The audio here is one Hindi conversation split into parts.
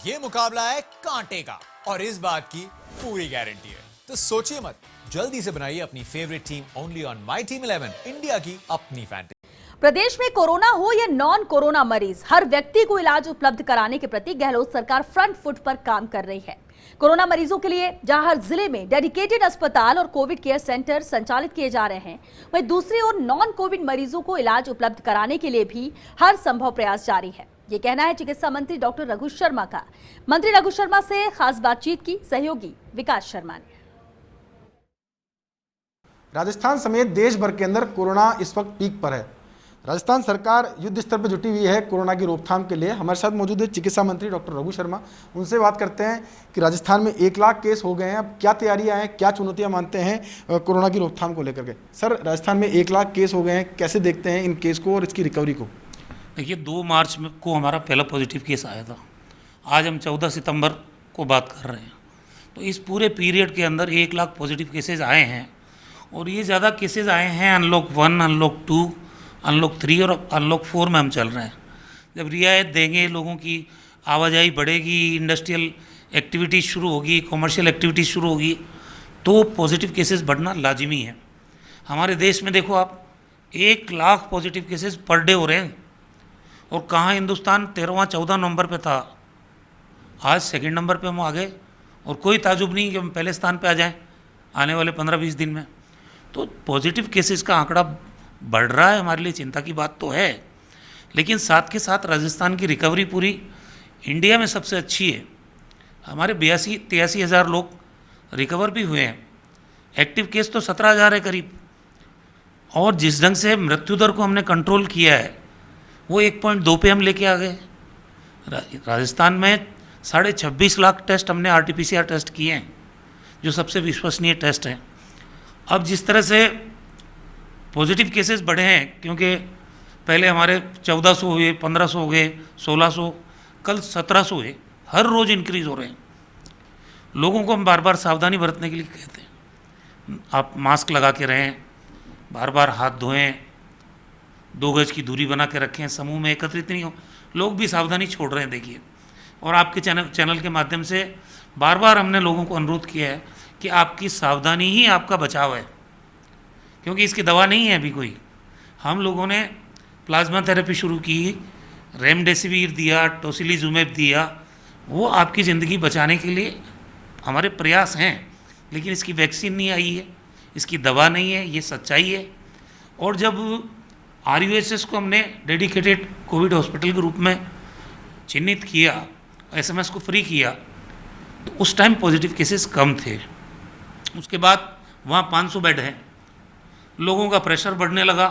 ये मुकाबला है कांटे का और इस बात की पूरी गारंटी है। तो सोचिए मत, जल्दी से बनाइए अपनी favourite team only on my team 11, India की अपनी फैंटेसी। प्रदेश में कोरोना हो या नॉन कोरोना मरीज, हर व्यक्ति को इलाज उपलब्ध कराने के प्रति गहलोत सरकार फ्रंट फुट पर काम कर रही है। कोरोना मरीजों के लिए जहां हर जिले में डेडिकेटेड अस्पताल और कोविड केयर सेंटर संचालित किए जा रहे हैं, वहीं दूसरी ओर नॉन कोविड मरीजों को इलाज उपलब्ध कराने के लिए भी हर संभव प्रयास जारी है। ये कहना है चिकित्सा मंत्री डॉक्टर रघु शर्मा का। मंत्री रघु शर्मा से खास बातचीत की सहयोगी विकास शर्मा ने। राजस्थान समेत देश भर के अंदर कोरोना इस वक्त पीक पर है। राजस्थान सरकार युद्ध स्तर पर जुटी हुई है कोरोना की रोकथाम के लिए। हमारे साथ मौजूद है चिकित्सा मंत्री डॉक्टर रघु शर्मा। उनसे बात करते हैं कि राजस्थान में 1 लाख केस हो गए हैं, अब क्या तैयारियां हैं, क्या चुनौतियां मानते हैं कोरोना की रोकथाम को लेकर के। सर, राजस्थान में 1 लाख केस हो गए हैं, कैसे देखते हैं इन केस को और इसकी रिकवरी को? देखिए, 2 मार्च को हमारा पहला पॉजिटिव केस आया था। आज हम 14 सितंबर को बात कर रहे हैं, तो इस पूरे पीरियड के अंदर 1 लाख पॉजिटिव केसेज आए हैं। और ये ज़्यादा केसेज आए हैं अनलॉक 1, अनलॉक 2, अनलॉक 3 और अनलॉक 4 में हम चल रहे हैं। जब रियायत देंगे, लोगों की आवाजाही बढ़ेगी, इंडस्ट्रियल एक्टिविटीज़ शुरू होगी, कॉमर्शियल एक्टिविटीज़ शुरू होगी, तो पॉजिटिव केसेस बढ़ना लाजिमी है। हमारे देश में देखो आप, 1 lakh positive cases per day हो रहे हैं। और कहाँ हिंदुस्तान 13वां-14 नंबर पे था, आज 2nd नंबर पे हम आ गए। और कोई ताजुब नहीं कि हम पहले स्थान पे आ जाएं आने वाले 15-20 दिन में। तो पॉजिटिव केसेस का आंकड़ा बढ़ रहा है, हमारे लिए चिंता की बात तो है। लेकिन साथ के साथ राजस्थान की रिकवरी पूरी इंडिया में सबसे अच्छी है। हमारे 82-83 हज़ार लोग रिकवर भी हुए हैं। एक्टिव केस तो 17,000 है करीब। और जिस ढंग से मृत्यु दर को हमने कंट्रोल किया है, वो 1.2 पे हम लेके आ गए। राजस्थान में 26.5 लाख टेस्ट हमने RT-PCR टेस्ट किए हैं, जो सबसे विश्वसनीय टेस्ट हैं। अब जिस तरह से पॉजिटिव केसेस बढ़े हैं, क्योंकि पहले हमारे 1400 हुए, 1500 हो गए, 1600, कल 1700 हुए, हर रोज़ इंक्रीज़ हो रहे हैं। लोगों को हम बार बार सावधानी बरतने के लिए कहते हैं। आप मास्क लगा के रहें, बार बार हाथ धोएं, 2 गज की दूरी बना के रखें, समूह में एकत्रित नहीं हो। लोग भी सावधानी छोड़ रहे हैं, देखिए। और आपके चैनल के माध्यम से बार बार हमने लोगों को अनुरोध किया है कि आपकी सावधानी ही आपका बचाव है, क्योंकि इसकी दवा नहीं है अभी कोई। हम लोगों ने प्लाज्मा थेरेपी शुरू की, रेमडेसिविर दिया, टोसिलीजुमेब दिया, वो आपकी ज़िंदगी बचाने के लिए हमारे प्रयास हैं। लेकिन इसकी वैक्सीन नहीं आई है, इसकी दवा नहीं है, ये सच्चाई है। और जब RUHS को हमने डेडिकेटेड कोविड हॉस्पिटल के रूप में चिन्हित किया, SMS को फ्री किया, तो उस टाइम पॉजिटिव केसेस कम थे। उसके बाद वहाँ 500 बेड हैं। लोगों का प्रेशर बढ़ने लगा,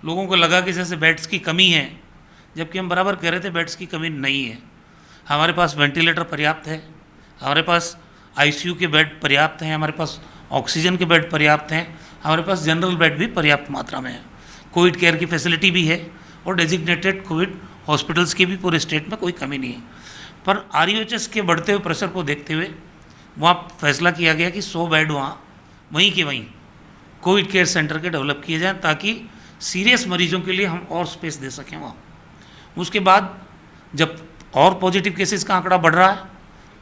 लोगों को लगा कि जैसे बेड्स की कमी है, जबकि हम बराबर कह रहे थे बेड्स की कमी नहीं है। हमारे पास वेंटिलेटर पर्याप्त है, हमारे पास ICU के बेड पर्याप्त हैं, हमारे पास ऑक्सीजन के बेड पर्याप्त हैं, हमारे पास जनरल बेड भी पर्याप्त मात्रा में है। कोविड केयर की फैसिलिटी भी है और डेजिग्नेटेड कोविड हॉस्पिटल्स की भी पूरे स्टेट में कोई कमी नहीं है। पर RUHS के बढ़ते हुए प्रेशर को देखते हुए वहाँ फैसला किया गया कि 100 बेड वहीं के वहीं कोविड केयर सेंटर के डेवलप किए जाएं, ताकि सीरियस मरीजों के लिए हम और स्पेस दे सकें वहाँ। उसके बाद जब और पॉजिटिव केसेस का आंकड़ा बढ़ रहा है,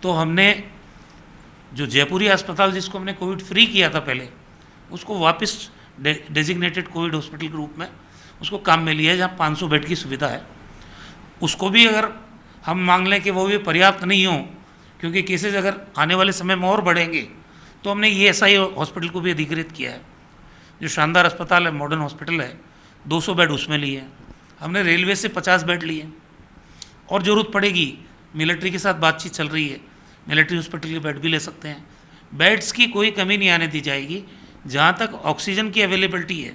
तो हमने जो जयपुरी अस्पताल जिसको हमने कोविड फ्री किया था पहले, उसको वापस डेजिग्नेटेड कोविड हॉस्पिटल के रूप में उसको काम में लिया है, जहाँ 500 बेड की सुविधा है। उसको भी अगर हम मांग लें कि वो भी पर्याप्त नहीं हो, क्योंकि केसेस अगर आने वाले समय में और बढ़ेंगे, तो हमने ESI हॉस्पिटल को भी अधिकृत किया है, जो शानदार अस्पताल है, मॉडर्न हॉस्पिटल है। 200 बेड उसमें लिए हैं। हमने रेलवे से 50 बेड लिए और ज़रूरत पड़ेगी, मिलिट्री के साथ बातचीत चल रही है, मिलिट्री हॉस्पिटल के बेड भी ले सकते हैं। बेड्स की कोई कमी नहीं आने दी जाएगी। जहाँ तक ऑक्सीजन की अवेलेबिलिटी है,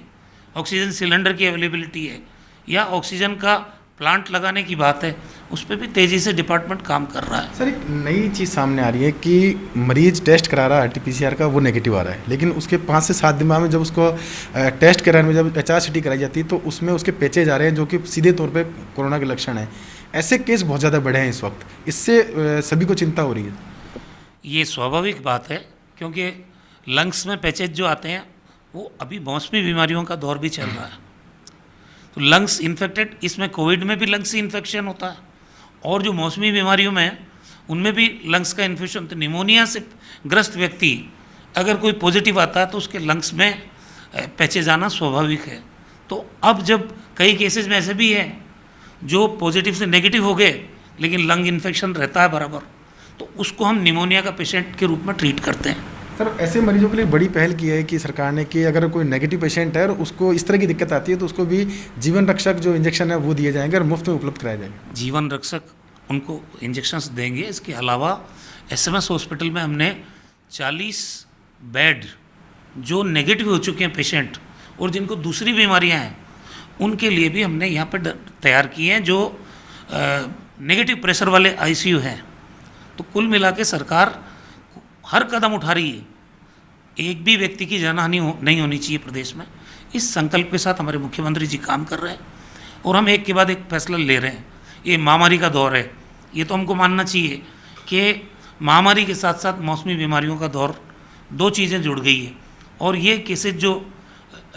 ऑक्सीजन सिलेंडर की अवेलेबिलिटी है, या ऑक्सीजन का प्लांट लगाने की बात है, उस पर भी तेज़ी से डिपार्टमेंट काम कर रहा है। सर, एक नई चीज़ सामने आ रही है कि मरीज टेस्ट करा रहा है RT-PCR का, वो नेगेटिव आ रहा है, लेकिन उसके 5 से 7 दिन बाद में जब उसको टेस्ट कराने में जब HRCT कराई जाती है, तो उसमें उसके पेचे जा रहे हैं, जो कि सीधे तौर पे कोरोना के लक्षण हैं। ऐसे केस बहुत ज़्यादा बढ़े हैं इस वक्त, इससे सभी को चिंता हो रही है। ये स्वाभाविक बात है, क्योंकि लंग्स में पैचेज जो आते हैं, वो अभी मौसमी बीमारियों का दौर भी चल रहा है। तो लंग्स इन्फेक्टेड, इसमें कोविड में भी लंग्स इन्फेक्शन होता है और जो मौसमी बीमारियों में है उनमें भी लंग्स का इन्फेक्शन, तो निमोनिया से ग्रस्त व्यक्ति अगर कोई पॉजिटिव आता है तो उसके लंग्स में पैचेज आना स्वाभाविक है। तो अब जब कई केसेस में ऐसे भी हैं जो पॉजिटिव से नेगेटिव हो गए लेकिन लंग इन्फेक्शन रहता है बराबर, तो उसको हम निमोनिया का पेशेंट के रूप में ट्रीट करते हैं। सर ऐसे मरीजों के लिए बड़ी पहल की है कि सरकार ने कि अगर कोई नेगेटिव पेशेंट है और उसको इस तरह की दिक्कत आती है तो उसको भी जीवन रक्षक जो इंजेक्शन है वो दिए जाएंगे और मुफ्त में उपलब्ध कराए जाएंगे। जीवन रक्षक उनको इंजेक्शंस देंगे। इसके अलावा एसएमएस हॉस्पिटल में हमने 40 बेड जो नेगेटिव हो चुके हैं पेशेंट और जिनको दूसरी बीमारियां हैं उनके लिए भी हमने यहाँ पर तैयार किए हैं जो नेगेटिव प्रेशर वाले आईसीयू हैं। तो कुल मिला के सरकार हर कदम उठा रही है, एक भी व्यक्ति की जानहानि नहीं होनी चाहिए प्रदेश में। इस संकल्प के साथ हमारे मुख्यमंत्री जी काम कर रहे हैं और हम एक के बाद एक फैसला ले रहे हैं। ये महामारी का दौर है, ये तो हमको मानना चाहिए कि महामारी के साथ साथ मौसमी बीमारियों का दौर, दो चीज़ें जुड़ गई है। और ये केसेज जो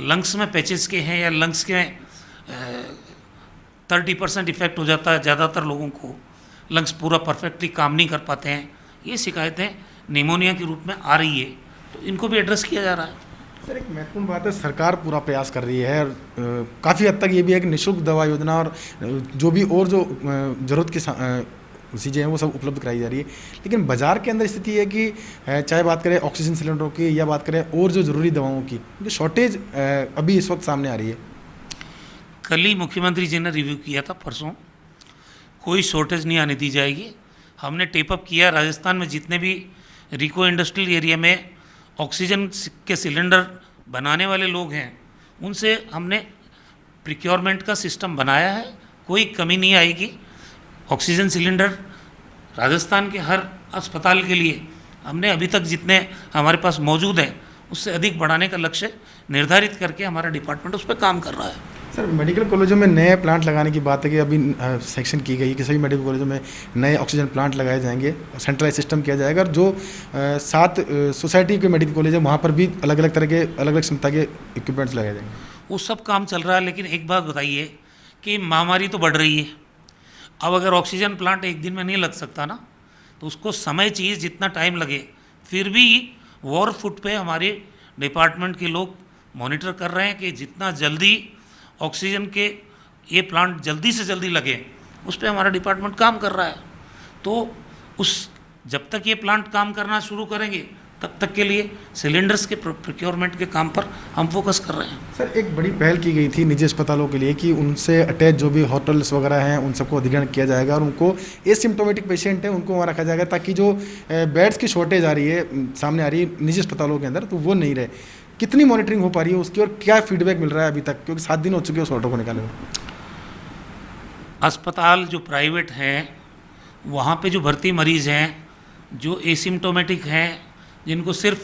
लंग्स में पैचेस के हैं या लंग्स के 30% इफेक्ट हो जाता है, ज़्यादातर लोगों को लंग्स पूरा परफेक्टली काम नहीं कर पाते हैं, ये शिकायतें निमोनिया के रूप में आ रही है, तो इनको भी एड्रेस किया जा रहा है। सर एक महत्वपूर्ण बात है, सरकार पूरा प्रयास कर रही है और काफ़ी हद तक ये भी है कि निःशुल्क दवा योजना और जो भी और जो ज़रूरत की चीज़ें हैं वो सब उपलब्ध कराई जा रही है। लेकिन बाज़ार के अंदर स्थिति है कि चाहे बात करें ऑक्सीजन सिलेंडरों की या बात करें और जो ज़रूरी दवाओं की, जो शॉर्टेज अभी इस वक्त सामने आ रही है। कल ही मुख्यमंत्री जी ने रिव्यू किया था, परसों, कोई शॉर्टेज नहीं आने दी जाएगी। हमने टेप अप किया, राजस्थान में जितने भी रिको इंडस्ट्रियल एरिया में ऑक्सीजन के सिलेंडर बनाने वाले लोग हैं उनसे हमने प्रिक्योरमेंट का सिस्टम बनाया है, कोई कमी नहीं आएगी। ऑक्सीजन सिलेंडर राजस्थान के हर अस्पताल के लिए हमने अभी तक जितने हमारे पास मौजूद हैं उससे अधिक बढ़ाने का लक्ष्य निर्धारित करके हमारा डिपार्टमेंट उस पर काम कर रहा है। सर मेडिकल कॉलेजों में नए प्लांट लगाने की बात है कि अभी सेक्शन की गई कि सभी मेडिकल कॉलेजों में नए ऑक्सीजन प्लांट लगाए जाएंगे और सेंट्रलाइज सिस्टम किया जाएगा। और जो 7 सोसाइटी के मेडिकल कॉलेज है वहाँ पर भी अलग अलग तरह के अलग अलग क्षमता के इक्विपमेंट्स लगाए जाएंगे। वो सब काम चल रहा है, लेकिन एक बात बताइए कि महामारी तो बढ़ रही है। अब अगर ऑक्सीजन प्लांट एक दिन में नहीं लग सकता ना, तो उसको समय चाहिए जितना टाइम लगे। फिर भी वॉर फुट पे हमारे डिपार्टमेंट के लोग मॉनिटर कर रहे हैं कि जितना जल्दी ऑक्सीजन के ये प्लांट जल्दी से जल्दी लगे, उस पर हमारा डिपार्टमेंट काम कर रहा है। तो जब तक ये प्लांट काम करना शुरू करेंगे तब तक के लिए सिलेंडर्स के प्रोक्योरमेंट के काम पर हम फोकस कर रहे हैं। सर एक बड़ी पहल की गई थी निजी अस्पतालों के लिए कि उनसे अटैच जो भी होटल्स वगैरह हैं उन सबको अधिग्रहण किया जाएगा और उनको एसिम्प्टोमेटिक पेशेंट हैं उनको वहाँ रखा जाएगा, ताकि जो बेड्स की शॉर्टेज आ रही है सामने आ रही है निजी अस्पतालों के अंदर, तो वो नहीं रहे। कितनी मॉनिटरिंग हो पा रही है उसकी और क्या फीडबैक मिल रहा है अभी तक, क्योंकि 7 दिन हो चुके हैं उस ऑर्डर को निकाले हुए। अस्पताल जो प्राइवेट हैं वहाँ पे जो भर्ती मरीज़ हैं जो एसिम्प्टोमेटिक हैं, जिनको सिर्फ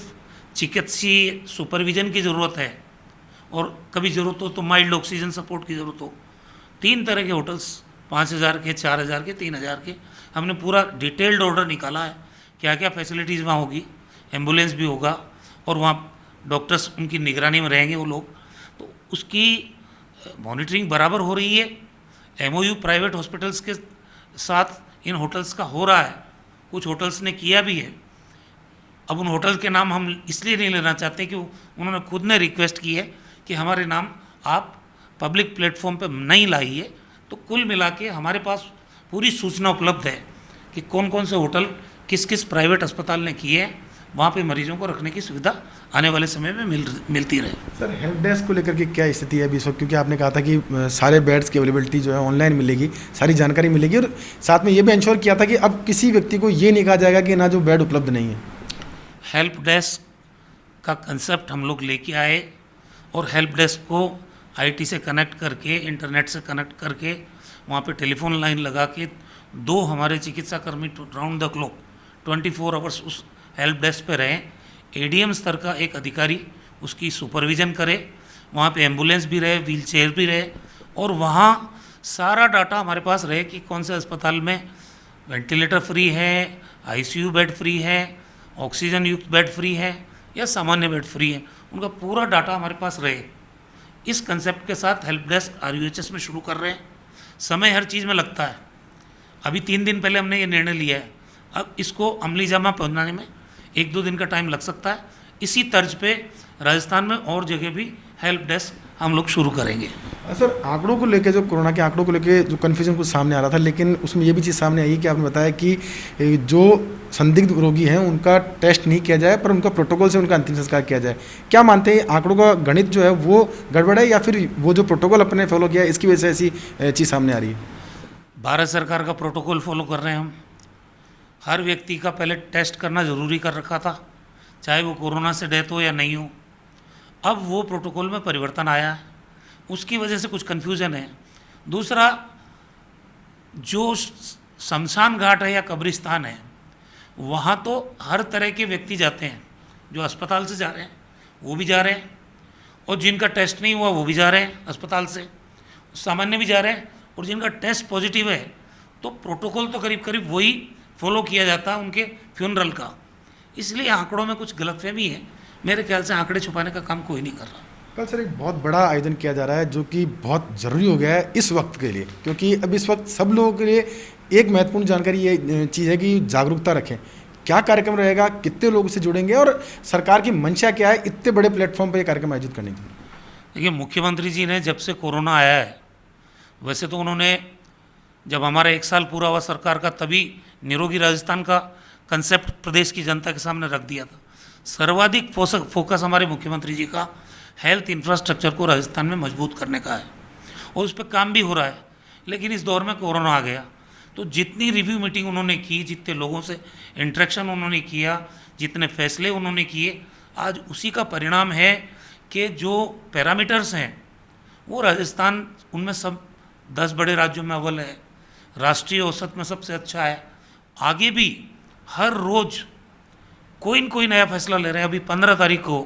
चिकित्सीय सुपरविजन की ज़रूरत है और कभी ज़रूरत हो तो माइल्ड ऑक्सीजन सपोर्ट की ज़रूरत हो, 3 तरह के होटल्स, 5,000 के, 4,000 के, 3,000 के, हमने पूरा डिटेल्ड ऑर्डर निकाला है क्या क्या फैसिलिटीज़ वहाँ होगी। एम्बुलेंस भी होगा और वहाँ डॉक्टर्स उनकी निगरानी में रहेंगे वो लोग, तो उसकी मॉनिटरिंग बराबर हो रही है। एमओयू प्राइवेट हॉस्पिटल्स के साथ इन होटल्स का हो रहा है, कुछ होटल्स ने किया भी है। अब उन होटल के नाम हम इसलिए नहीं लेना चाहते कि उन्होंने खुद ने रिक्वेस्ट की है कि हमारे नाम आप पब्लिक प्लेटफॉर्म पर नहीं लाइए। तो कुल मिला के हमारे पास पूरी सूचना उपलब्ध है कि कौन कौन से होटल किस किस प्राइवेट अस्पताल ने किए हैं, वहाँ पे मरीजों को रखने की सुविधा आने वाले समय में मिलती रहे। सर हेल्प डेस्क को लेकर के क्या स्थिति है अभी इस वक्त, क्योंकि आपने कहा था कि सारे बेड्स की अवेलेबिलिटी जो है ऑनलाइन मिलेगी, सारी जानकारी मिलेगी, और साथ में ये भी इंश्योर किया था कि अब किसी व्यक्ति को ये नहीं कहा जाएगा कि ना जो बेड उपलब्ध नहीं है। हेल्प डेस्क का कंसेप्ट हम लोग लेके आए और हेल्प डेस्क को आईटी से कनेक्ट करके, इंटरनेट से कनेक्ट करके, वहाँ पे टेलीफोन लाइन लगा के 2 हमारे चिकित्सा कर्मी राउंड द क्लॉक 24 आवर्स उस हेल्प डेस्क पे रहें। एडीएम स्तर का एक अधिकारी उसकी सुपरविजन करे, वहाँ पे एम्बुलेंस भी रहे, व्हील चेयर भी रहे, और वहाँ सारा डाटा हमारे पास रहे कि कौन से अस्पताल में वेंटिलेटर फ्री है, आईसीयू बेड फ्री है, ऑक्सीजन युक्त बेड फ्री है या सामान्य बेड फ्री है, उनका पूरा डाटा हमारे पास रहे। इस कंसेप्ट के साथ हेल्प डेस्क आरयूएचएस में शुरू कर रहे हैं। समय हर चीज़ में लगता है। अभी 3 दिन पहले हमने ये निर्णय लिया है, अब इसको अमली जामा पहुँचाने में 1-2 दिन का टाइम लग सकता है। इसी तर्ज पे राजस्थान में और जगह भी हेल्प डेस्क हम लोग शुरू करेंगे। सर, आंकड़ों को लेके, जो कोरोना के आंकड़ों को लेके जो कन्फ्यूजन कुछ सामने आ रहा था, लेकिन उसमें ये भी चीज़ सामने आई कि आपने बताया कि जो संदिग्ध रोगी हैं उनका टेस्ट नहीं किया जाए, पर उनका प्रोटोकॉल से उनका अंतिम संस्कार किया जाए। क्या मानते हैं, आंकड़ों का गणित जो है वो गड़बड़ है, या फिर वो जो प्रोटोकॉल अपने फॉलो किया है इसकी वजह से ऐसी चीज़ सामने आ रही है? भारत सरकार का प्रोटोकॉल फॉलो कर रहे हैं हम। हर व्यक्ति का पहले टेस्ट करना ज़रूरी कर रखा था, चाहे वो कोरोना से डेथ हो या नहीं हो। अब वो प्रोटोकॉल में परिवर्तन आया है, उसकी वजह से कुछ कन्फ्यूज़न है। दूसरा, जो शमशान घाट है या कब्रिस्तान है, वहाँ तो हर तरह के व्यक्ति जाते हैं। जो अस्पताल से जा रहे हैं वो भी जा रहे हैं, और जिनका टेस्ट नहीं हुआ वो भी जा रहे हैं अस्पताल से, सामान्य भी जा रहे हैं। और जिनका टेस्ट पॉजिटिव है तो प्रोटोकॉल तो करीब करीब वही फॉलो किया जाता है उनके फ्यूनरल का। इसलिए आंकड़ों में कुछ गलतफहमी है। मेरे ख्याल से आंकड़े छुपाने का काम कोई नहीं कर रहा। कल सर एक बहुत बड़ा आयोजन किया जा रहा है जो कि बहुत ज़रूरी हो गया है इस वक्त के लिए, क्योंकि अब इस वक्त सब लोगों के लिए एक महत्वपूर्ण जानकारी ये चीज़ है कि जागरूकता रखें। क्या कार्यक्रम रहेगा, कितने लोग इससे जुड़ेंगे, और सरकार की मंशा क्या है इतने बड़े प्लेटफॉर्म पर ये कार्यक्रम आयोजित करने की? देखिए, मुख्यमंत्री जी ने जब से कोरोना आया है, वैसे तो उन्होंने जब हमारा 1 साल पूरा हुआ सरकार का, तभी निरोगी राजस्थान का कंसेप्ट प्रदेश की जनता के सामने रख दिया था। सर्वाधिक फोकस हमारे मुख्यमंत्री जी का हेल्थ इंफ्रास्ट्रक्चर को राजस्थान में मजबूत करने का है, और उस पर काम भी हो रहा है। लेकिन इस दौर में कोरोना आ गया, तो जितनी रिव्यू मीटिंग उन्होंने की, जितने लोगों से इंटरेक्शन उन्होंने किया, जितने फैसले उन्होंने किए, आज उसी का परिणाम है कि जो पैरामीटर्स हैं वो राजस्थान उनमें सब 10 बड़े राज्यों में अव्वल है, राष्ट्रीय औसत में सबसे अच्छा है। आगे भी हर रोज़ कोई न कोई नया फैसला ले रहे हैं। अभी 15 तारीख को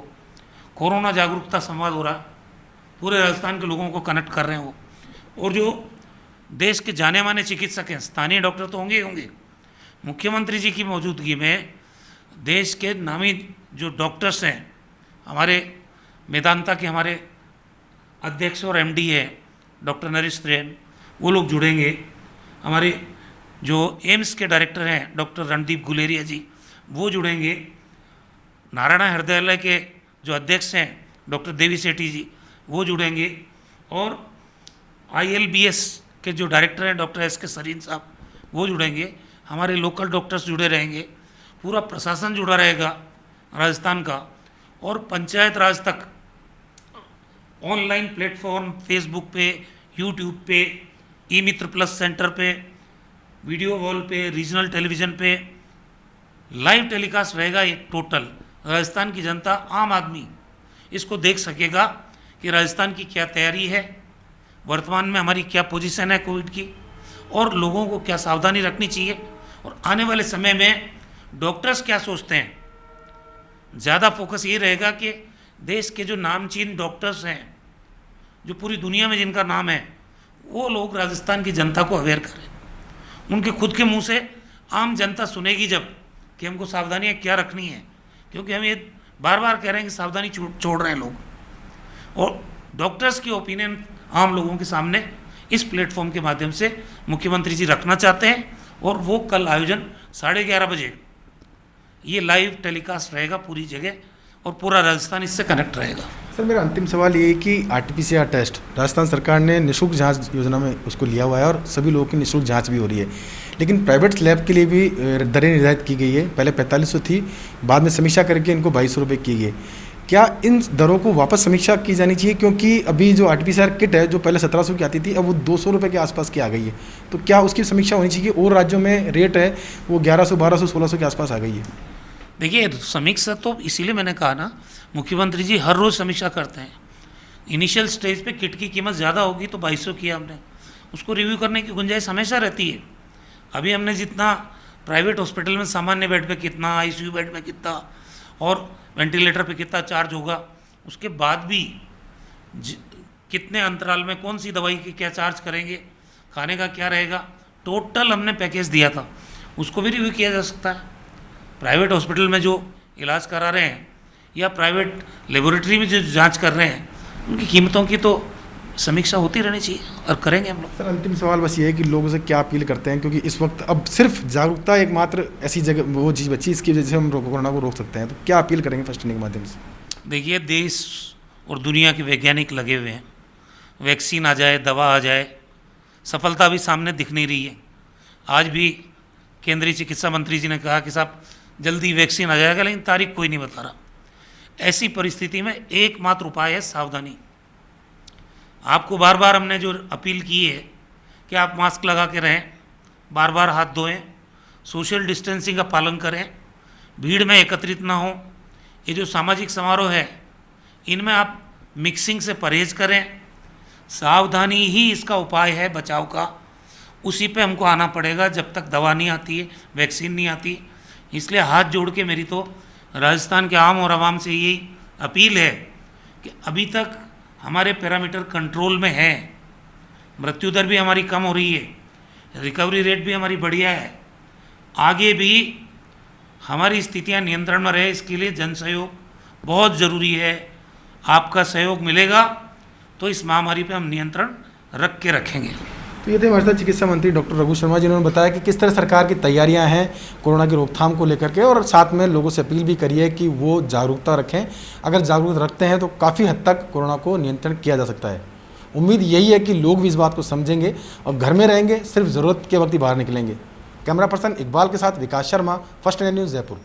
कोरोना जागरूकता संवाद हो रहा है, पूरे राजस्थान के लोगों को कनेक्ट कर रहे हैं वो। और जो देश के जाने माने चिकित्सक हैं, स्थानीय डॉक्टर तो होंगे ही होंगे, मुख्यमंत्री जी की मौजूदगी में देश के नामी जो डॉक्टर्स हैं, हमारे मेदांता के हमारे अध्यक्ष और एमडी है डॉक्टर नरेश त्रेन, वो लोग जुड़ेंगे। हमारे जो एम्स के डायरेक्टर हैं डॉक्टर रणदीप गुलेरिया जी, वो जुड़ेंगे। नारायण हृदयालय के जो अध्यक्ष हैं डॉक्टर देवी सेठी जी, वो जुड़ेंगे। और ILBS के जो डायरेक्टर हैं डॉक्टर SK सरीन साहब, वो जुड़ेंगे। हमारे लोकल डॉक्टर्स जुड़े रहेंगे, पूरा प्रशासन जुड़ा रहेगा राजस्थान का, और पंचायत राज तक ऑनलाइन प्लेटफॉर्म फेसबुक पे, यूट्यूब पे, ई-मित्र प्लस सेंटर पे, वीडियो वॉल पे, रीजनल टेलीविज़न पे लाइव टेलीकास्ट रहेगा। ये टोटल राजस्थान की जनता, आम आदमी इसको देख सकेगा कि राजस्थान की क्या तैयारी है, वर्तमान में हमारी क्या पोजीशन है कोविड की, और लोगों को क्या सावधानी रखनी चाहिए, और आने वाले समय में डॉक्टर्स क्या सोचते हैं। ज़्यादा फोकस ये रहेगा कि देश के जो नामचीन डॉक्टर्स हैं, जो पूरी दुनिया में जिनका नाम है, वो लोग राजस्थान की जनता को अवेयर करें। उनके खुद के मुंह से आम जनता सुनेगी जब कि हमको सावधानियाँ क्या रखनी है, क्योंकि हम ये बार बार कह रहे हैं कि सावधानी छोड़ रहे हैं लोग, और डॉक्टर्स की ओपिनियन आम लोगों के सामने इस प्लेटफॉर्म के माध्यम से मुख्यमंत्री जी रखना चाहते हैं। और वो कल आयोजन 11:30 बजे ये लाइव टेलीकास्ट रहेगा पूरी जगह, और पूरा राजस्थान इससे कनेक्ट रहेगा। सर, मेरा अंतिम सवाल ये है कि RT-PCR टेस्ट राजस्थान सरकार ने निःशुल्क जांच योजना में उसको लिया हुआ है, और सभी लोगों की निःशुल्क जांच भी हो रही है, लेकिन प्राइवेट लैब के लिए भी दरें निर्धारित की गई है। पहले 4500 थी, बाद में समीक्षा करके इनको 2200 रुपये की गई। क्या इन दरों को वापस समीक्षा की जानी चाहिए, क्योंकि अभी जो RT-PCR किट है जो पहले 1700 की आती थी, अब वो 200 रुपये के आसपास की आ गई है, तो क्या उसकी समीक्षा होनी चाहिए? और राज्यों में रेट है वो 1100, 1200, 1600 के आसपास आ गई है। देखिए, समीक्षा तो इसीलिए मैंने कहा ना, मुख्यमंत्री जी हर रोज़ समीक्षा करते हैं। इनिशियल स्टेज पे किट की कीमत ज़्यादा होगी तो 2200 किया हमने, उसको रिव्यू करने की गुंजाइश हमेशा रहती है। अभी हमने जितना प्राइवेट हॉस्पिटल में सामान्य बेड पे कितना, ICU बेड में कितना, और वेंटिलेटर पे कितना चार्ज होगा, उसके बाद भी कितने अंतराल में कौन सी दवाई की क्या चार्ज करेंगे, खाने का क्या रहेगा, टोटल हमने पैकेज दिया था, उसको भी रिव्यू किया जा सकता है। प्राइवेट हॉस्पिटल में जो इलाज करा रहे हैं या प्राइवेट लेबोरेटरी में जो जांच कर रहे हैं, उनकी कीमतों की तो समीक्षा होती रहनी चाहिए और करेंगे हम लोग। सर अंतिम सवाल बस ये है कि लोगों से क्या अपील करते हैं, क्योंकि इस वक्त अब सिर्फ जागरूकता एकमात्र ऐसी जगह वो चीज़ बची इसकी वजह से हम कोरोना को रोक सकते हैं, तो क्या अपील करेंगे फर्स्ट इंडिया के माध्यम से? देखिए, देश और दुनिया के वैज्ञानिक लगे हुए हैं, वैक्सीन आ जाए, दवा आ जाए, सफलता भी सामने दिख नहीं रही है। आज भी केंद्रीय चिकित्सा मंत्री जी ने कहा कि साहब जल्दी वैक्सीन आ जाएगा, लेकिन तारीख कोई नहीं बता रहा। ऐसी परिस्थिति में एकमात्र उपाय है सावधानी। आपको बार बार हमने जो अपील की है कि आप मास्क लगा के रहें, बार बार हाथ धोएं, सोशल डिस्टेंसिंग का पालन करें, भीड़ में एकत्रित ना हो। ये जो सामाजिक समारोह है इनमें आप मिक्सिंग से परहेज करें। सावधानी ही इसका उपाय है बचाव का, उसी पे हमको आना पड़ेगा जब तक दवा नहीं आती है, वैक्सीन नहीं आती। इसलिए हाथ जोड़ के मेरी तो राजस्थान के आम और आवाम से यही अपील है कि अभी तक हमारे पैरामीटर कंट्रोल में है, मृत्यु दर भी हमारी कम हो रही है, रिकवरी रेट भी हमारी बढ़िया है। आगे भी हमारी स्थितियां नियंत्रण में रहे, इसके लिए जन सहयोग बहुत ज़रूरी है। आपका सहयोग मिलेगा तो इस महामारी पे हम नियंत्रण रख के रखेंगे। तो ये थे हमारे साथ चिकित्सा मंत्री डॉक्टर रघु शर्मा, जिन्होंने बताया कि किस तरह सरकार की तैयारियां हैं कोरोना की रोकथाम को लेकर के, और साथ में लोगों से अपील भी करी है कि वो जागरूकता रखें। अगर जागरूकता रखते हैं तो काफ़ी हद तक कोरोना को नियंत्रण किया जा सकता है। उम्मीद यही है कि लोग भी इस बात को समझेंगे और घर में रहेंगे, सिर्फ ज़रूरत के वक्त ही बाहर निकलेंगे। कैमरा पर्सन इकबाल के साथ Vikas Sharma, first India news, Jaipur.